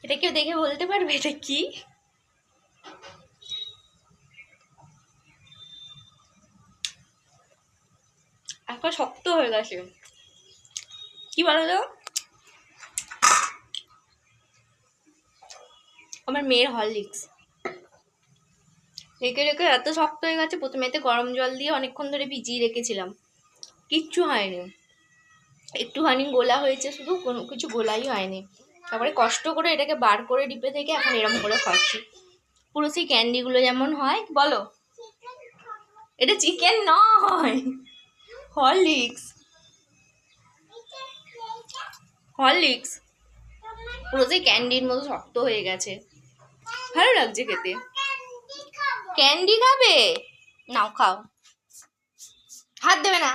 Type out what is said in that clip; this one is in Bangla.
এটা কেউ দেখে বলতে পারবে এটা কি? একটা শক্ত হয়ে গেছে, কি বলো তো? আমার মেয়ের হরলিক্স রেখে রেখে এত শক্ত হয়ে গেছে। প্রথমে এতে গরম জল দিয়ে অনেকক্ষণ ধরে ভিজিয়ে রেখেছিলাম, কিচ্ছু হয়নি। একটুখানি গোলা হয়েছে শুধু, কোনো কিছু গোলাই হয়নি। তারপরে কষ্ট করে এটাকে বার করে ডিপে থেকে এখন এরম করে খাচ্ছি, পুরো সেই ক্যান্ডিগুলো যেমন হয়। বলো, এটা চিকেন নয়, হরলিক্স। হরলিক্স পুরো সেই ক্যান্ডির মতো শক্ত হয়ে গেছে, ভালো লাগছে খেতে। ক্যান্ডি খাবে? নাও খাও, হাত দেবে না।